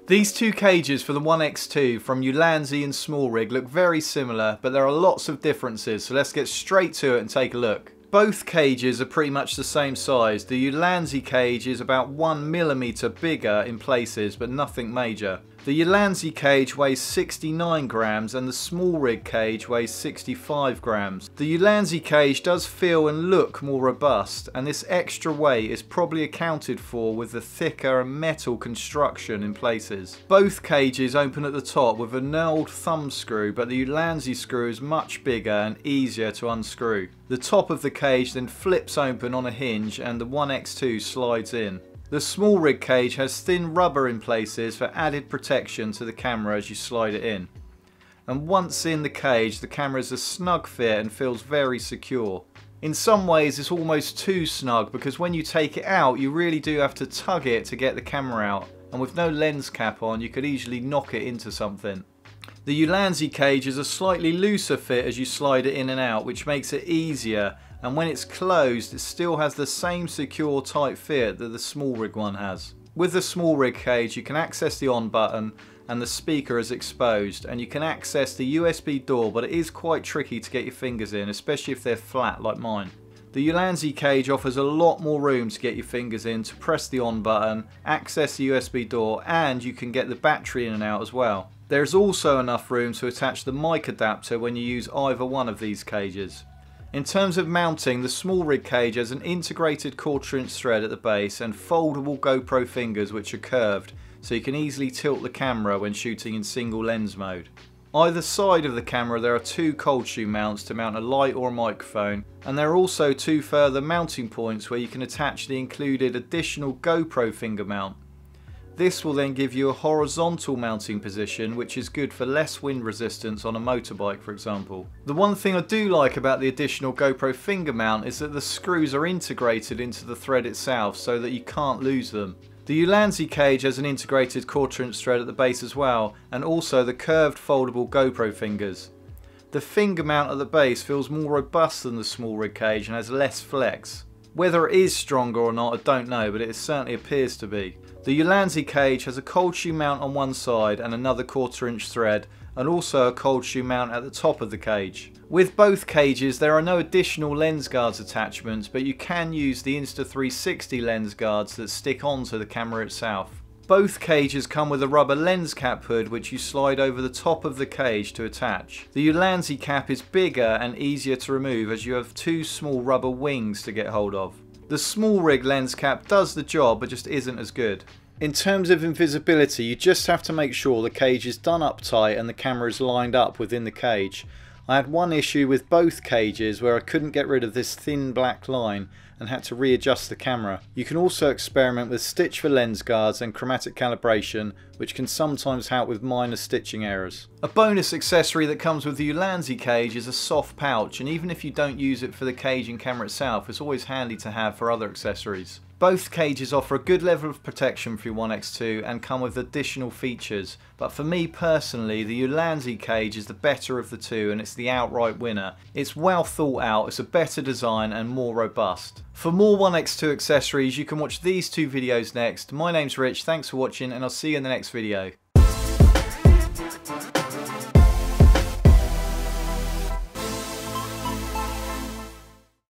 These two cages for the ONE X2 from Ulanzi and SmallRig look very similar, but there are lots of differences, so let's get straight to it and take a look. Both cages are pretty much the same size. The Ulanzi cage is about 1mm bigger in places, but nothing major. The Ulanzi cage weighs 69 grams and the SmallRig cage weighs 65 grams. The Ulanzi cage does feel and look more robust, and this extra weight is probably accounted for with the thicker and metal construction in places. Both cages open at the top with a knurled thumb screw, but the Ulanzi screw is much bigger and easier to unscrew. The top of the cage then flips open on a hinge and the ONE X2 slides in. The SmallRig cage has thin rubber in places for added protection to the camera as you slide it in. And once in the cage, the camera is a snug fit and feels very secure. In some ways it's almost too snug, because when you take it out you really do have to tug it to get the camera out, and with no lens cap on you could easily knock it into something. The Ulanzi cage is a slightly looser fit as you slide it in and out, which makes it easier, and when it's closed it still has the same secure tight fit that the SmallRig one has. With the SmallRig cage you can access the on button and the speaker is exposed, and you can access the USB door, but it is quite tricky to get your fingers in, especially if they're flat like mine. The Ulanzi cage offers a lot more room to get your fingers in, to press the on button, access the USB door, and you can get the battery in and out as well. There is also enough room to attach the mic adapter when you use either one of these cages. In terms of mounting, the SmallRig cage has an integrated 1/4 inch thread at the base and foldable GoPro fingers which are curved, so you can easily tilt the camera when shooting in single lens mode. Either side of the camera there are two cold shoe mounts to mount a light or a microphone, and there are also two further mounting points where you can attach the included additional GoPro finger mount. This will then give you a horizontal mounting position, which is good for less wind resistance on a motorbike, for example. The one thing I do like about the additional GoPro finger mount is that the screws are integrated into the thread itself so that you can't lose them. The Ulanzi cage has an integrated 1/4 inch thread at the base as well, and also the curved foldable GoPro fingers. The finger mount at the base feels more robust than the SmallRig cage and has less flex. Whether it is stronger or not I don't know, but it certainly appears to be. The Ulanzi cage has a cold shoe mount on one side and another 1/4 inch thread, and also a cold shoe mount at the top of the cage. With both cages there are no additional lens guards attachments, but you can use the insta360 lens guards that stick onto the camera itself. Both cages come with a rubber lens cap hood which you slide over the top of the cage to attach. The Ulanzi cap is bigger and easier to remove as you have two small rubber wings to get hold of. The SmallRig lens cap does the job but just isn't as good. In terms of invisibility, you just have to make sure the cage is done up tight and the camera is lined up within the cage. I had one issue with both cages where I couldn't get rid of this thin black line and had to readjust the camera. You can also experiment with stitch for lens guards and chromatic calibration, which can sometimes help with minor stitching errors. A bonus accessory that comes with the Ulanzi cage is a soft pouch, and even if you don't use it for the cage and camera itself, it's always handy to have for other accessories. Both cages offer a good level of protection for your ONE X2 and come with additional features, but for me personally the Ulanzi cage is the better of the two and it's the outright winner. It's well thought out, it's a better design and more robust. For more ONE X2 accessories you can watch these two videos next. My name's Rich, thanks for watching and I'll see you in the next video.